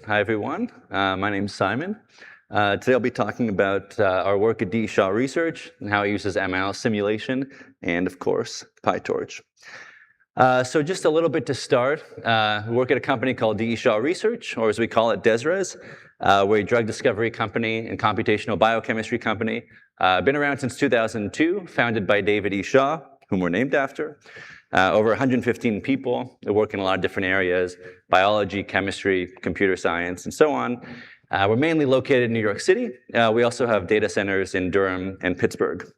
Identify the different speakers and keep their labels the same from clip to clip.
Speaker 1: Hi, everyone. My name's Simon. Today I'll be talking about our work at D. Shaw Research and how it uses ML simulation and, of course, PyTorch. So just a little bit to start, we work at a company called D. Shaw Research, or as we call it, DESRES. We're a drug discovery company and computational biochemistry company. Been around since 2002, founded by David E. Shaw, whom we're named after. Over 115 people that work in a lot of different areas: biology, chemistry, computer science, and so on. We're mainly located in New York City. We also have data centers in Durham and Pittsburgh.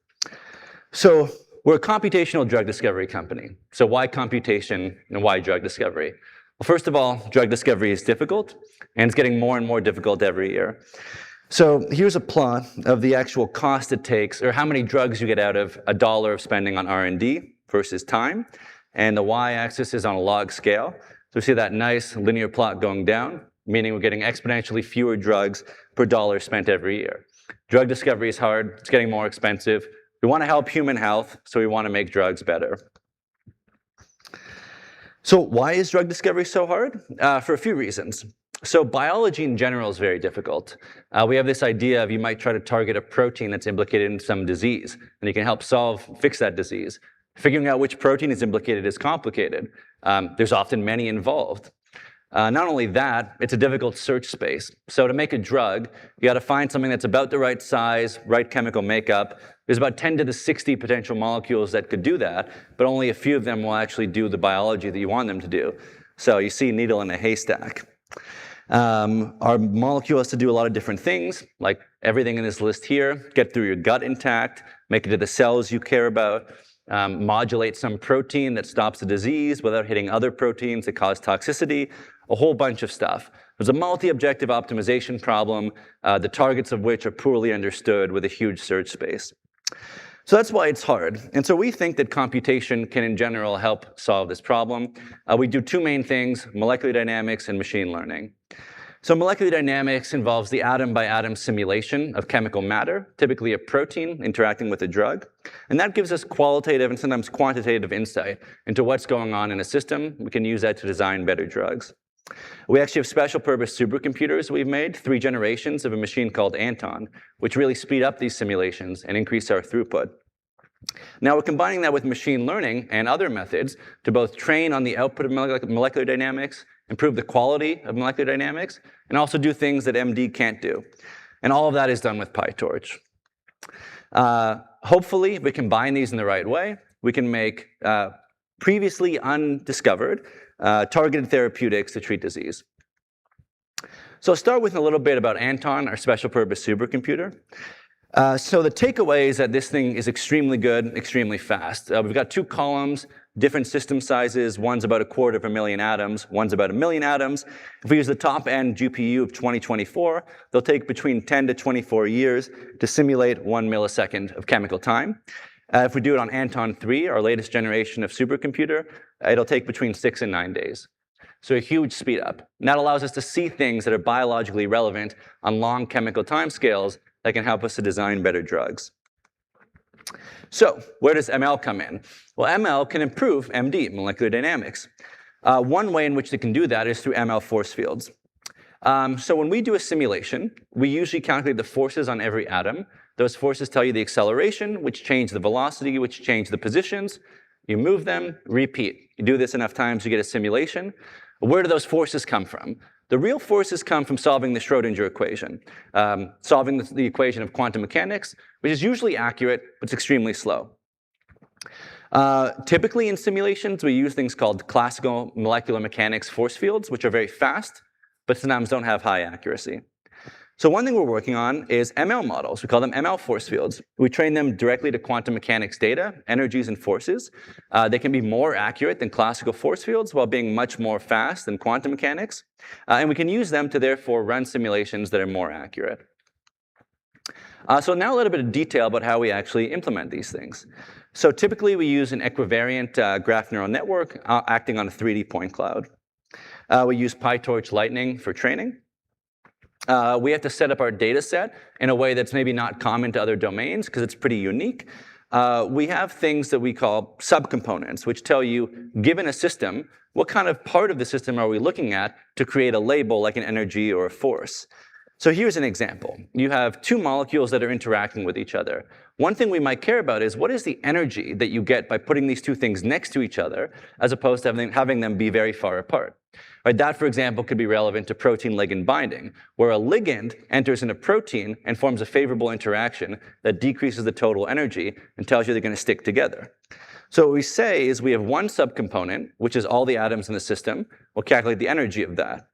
Speaker 1: So we're a computational drug discovery company. So why computation and why drug discovery? Well, first of all, drug discovery is difficult, and it's getting more and more difficult every year. So here's a plot of the actual cost it takes, or how many drugs you get out of $1 of spending on R&D versus time. And the y-axis is on a log scale. So we see that nice linear plot going down, meaning we're getting exponentially fewer drugs per dollar spent every year. Drug discovery is hard. It's getting more expensive. We want to help human health, so we want to make drugs better. So why is drug discovery so hard? For a few reasons. So biology in general is very difficult. We have this idea of you might try to target a protein that's implicated in some disease, and you can help fix that disease. Figuring out which protein is implicated is complicated. There's often many involved. Not only that, it's a difficult search space. So to make a drug, you got to find something that's about the right size, right chemical makeup. There's about 10 to the 60 potential molecules that could do that, but only a few of them will actually do the biology that you want them to do. So you see a needle in a haystack. Our molecule has to do a lot of different things, like everything in this list here: get through your gut intact, make it to the cells you care about, modulate some protein that stops the disease without hitting other proteins that cause toxicity, a whole bunch of stuff. There's a multi-objective optimization problem, the targets of which are poorly understood with a huge search space. So that's why it's hard. And so we think that computation can, in general, help solve this problem. We do two main things: molecular dynamics and machine learning. So molecular dynamics involves the atom-by-atom simulation of chemical matter, typically a protein interacting with a drug. And that gives us qualitative and sometimes quantitative insight into what's going on in a system. We can use that to design better drugs. We actually have special-purpose supercomputers we've made, 3 generations of a machine called Anton, which really speed up these simulations and increase our throughput. Now we're combining that with machine learning and other methods to both train on the output of molecular dynamics, improve the quality of molecular dynamics, and also do things that MD can't do. And all of that is done with PyTorch. Hopefully, if we combine these in the right way, we can make previously undiscovered targeted therapeutics to treat disease. So I'll start with a little bit about Anton, our special-purpose supercomputer. So the takeaway is that this thing is extremely good, extremely fast. We've got 2 columns, different system sizes. One's about 250,000 atoms, one's about 1,000,000 atoms. If we use the top-end GPU of 2024, they'll take between 10 to 24 years to simulate 1 millisecond of chemical time. If we do it on Anton 3, our latest generation of supercomputer, it'll take between 6 and 9 days. So a huge speed up. And that allows us to see things that are biologically relevant on long chemical timescales that can help us to design better drugs. So where does ML come in? Well, ML can improve MD, molecular dynamics. One way in which they can do that is through ML force fields. So when we do a simulation, we usually calculate the forces on every atom. Those forces tell you the acceleration, which change the velocity, which change the positions. You move them, repeat. You do this enough times, you get a simulation. Where do those forces come from? The real forces come from solving the Schrodinger equation, solving the equation of quantum mechanics, which is usually accurate, but it's extremely slow. Typically in simulations, we use things called classical molecular mechanics force fields, which are very fast, but sometimes don't have high accuracy. So one thing we're working on is ML models. We call them ML force fields. We train them directly to quantum mechanics data, energies and forces. They can be more accurate than classical force fields while being much more fast than quantum mechanics. And we can use them to therefore run simulations that are more accurate. So now a little bit of detail about how we actually implement these things. So typically we use an equivariant graph neural network acting on a 3D point cloud. We use PyTorch Lightning for training. We have to set up our data set in a way that's maybe not common to other domains because it's pretty unique. We have things that we call subcomponents, which tell you, given a system, what kind of part of the system are we looking at to create a label like an energy or a force? So here's an example. You have two molecules that are interacting with each other. One thing we might care about is what is the energy that you get by putting these two things next to each other as opposed to having them be very far apart. Right, that, for example, could be relevant to protein-ligand binding, where a ligand enters in a protein and forms a favorable interaction that decreases the total energy and tells you they're going to stick together. So what we say is we have one subcomponent, which is all the atoms in the system. We'll calculate the energy of that.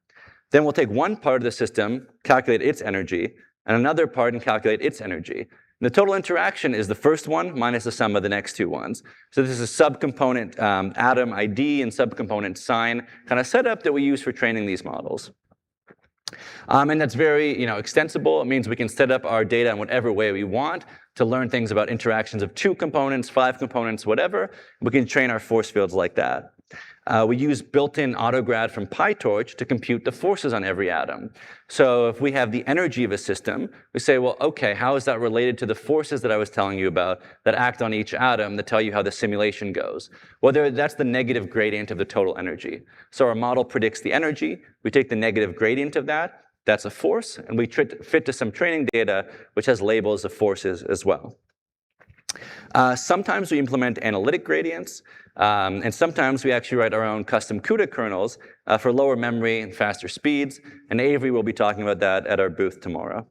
Speaker 1: Then we'll take one part of the system, calculate its energy, and another part and calculate its energy. And the total interaction is the first one minus the sum of the next two ones. So this is a subcomponent atom ID and subcomponent sign kind of setup that we use for training these models. And that's very extensible. It means we can set up our data in whatever way we want to learn things about interactions of 2 components, 5 components, whatever. We can train our force fields like that. We use built-in AutoGrad from PyTorch to compute the forces on every atom. So if we have the energy of a system, we say, well, okay, how is that related to the forces that I was telling you about that act on each atom that tell you how the simulation goes? Well, that's the negative gradient of the total energy. So our model predicts the energy. We take the negative gradient of that. That's a force. And we fit to some training data, which has labels of forces as well. Sometimes we implement analytic gradients, and sometimes we actually write our own custom CUDA kernels for lower memory and faster speeds, and Avery will be talking about that at our booth tomorrow.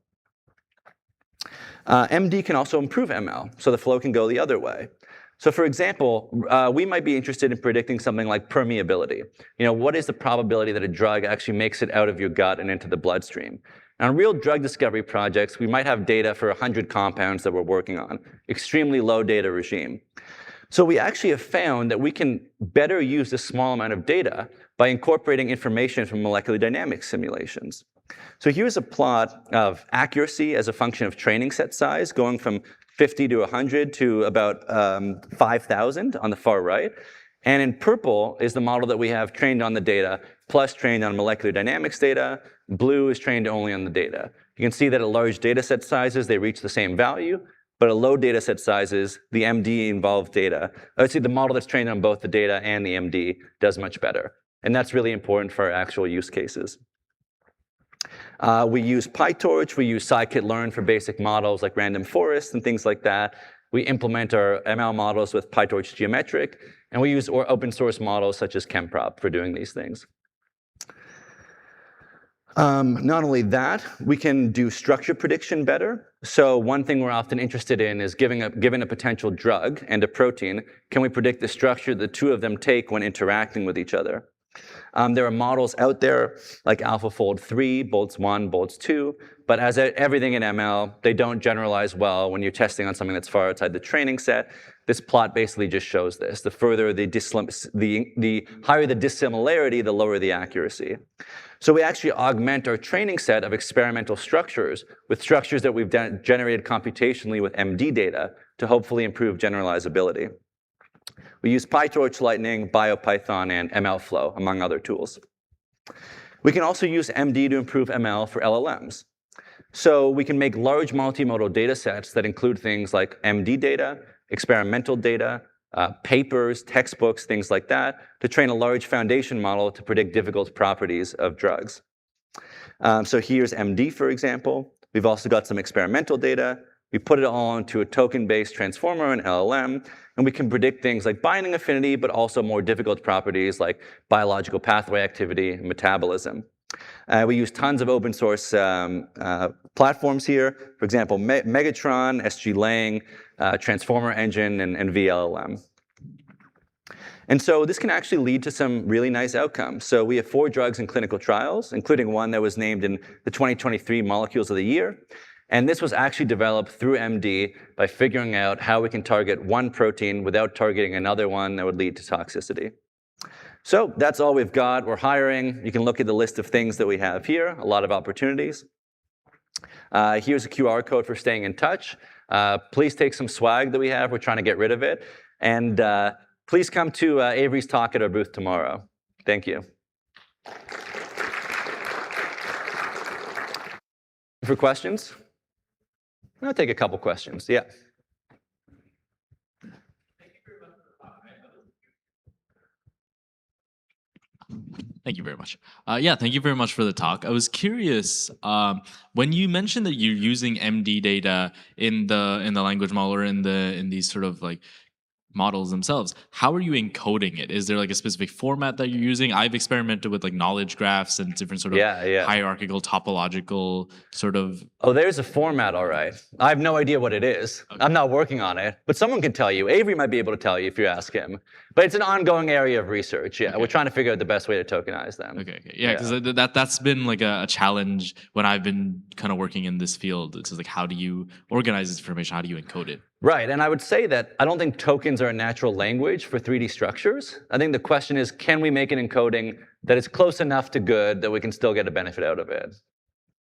Speaker 1: MD can also improve ML, so the flow can go the other way. So for example, we might be interested in predicting something like permeability. What is the probability that a drug actually makes it out of your gut and into the bloodstream? On real drug discovery projects, we might have data for 100 compounds that we're working on, extremely low data regime. So we actually have found that we can better use this small amount of data by incorporating information from molecular dynamics simulations. So here's a plot of accuracy as a function of training set size, going from 50 to 100 to about 5,000 on the far right. And in purple is the model that we have trained on the data, plus trained on molecular dynamics data. Blue is trained only on the data. You can see that at large data set sizes, they reach the same value, but at low data set sizes, the MD involved data, the model that's trained on both the data and the MD does much better. And that's really important for our actual use cases. We use PyTorch, we use scikit-learn for basic models like random forests and things like that. We implement our ML models with PyTorch geometric, and we use open source models such as Chemprop for doing these things. Not only that, we can do structure prediction better. So one thing we're often interested in is given a potential drug and a protein, can we predict the structure the two of them take when interacting with each other? There are models out there like AlphaFold 3, Boltz 1, Boltz 2, but as everything in ML, they don't generalize well when you're testing on something that's far outside the training set. This plot basically just shows this. The further the higher the dissimilarity, the lower the accuracy. So we actually augment our training set of experimental structures with structures that we've generated computationally with MD data to hopefully improve generalizability. We use PyTorch, Lightning, BioPython, and MLflow, among other tools. We can also use MD to improve ML for LLMs. So we can make large multimodal data sets that include things like MD data, experimental data, papers, textbooks, things like that, to train a large foundation model to predict difficult properties of drugs. So here's MD, for example. We've also got some experimental data. We put it all into a token-based transformer, an LLM, and we can predict things like binding affinity, but also more difficult properties like biological pathway activity and metabolism. We use tons of open source platforms here. For example, Megatron, SGLang, Transformer Engine, and VLLM. And so this can actually lead to some really nice outcomes. So we have 4 drugs in clinical trials, including one that was named in the 2023 Molecules of the Year. And this was actually developed through MD by figuring out how we can target one protein without targeting another one that would lead to toxicity. So that's all we've got. We're hiring. You can look at the list of things that we have here, a lot of opportunities. Here's a QR code for staying in touch. Please take some swag that we have. We're trying to get rid of it. And please come to Avery's talk at our booth tomorrow. Thank you. For questions? I'll take a couple questions. Yeah.
Speaker 2: Thank you very much. Yeah, thank you very much for the talk. I was curious when you mentioned that you're using MD data in the language model or in these sort of like models themselves. How are you encoding it? Is there like a specific format that you're using? I've experimented with like knowledge graphs and different sort of
Speaker 1: Yeah.
Speaker 2: hierarchical, topological sort of.
Speaker 1: Oh, there's a format, all right. I have no idea what it is.
Speaker 2: Okay.
Speaker 1: I'm not working on it, but someone can tell you. Avery might be able to tell you if you ask him. But it's an ongoing area of research. Yeah,
Speaker 2: Okay.
Speaker 1: We're trying to figure out the best way to tokenize them.
Speaker 2: Okay. Yeah, because that's been like a challenge when I've been kind of working in this field. It's just like, how do you organize this information? How do you encode it?
Speaker 1: Right, and I would say that I don't think tokens are a natural language for 3D structures. I think the question is, can we make an encoding that is close enough to good that we can still get a benefit out of it?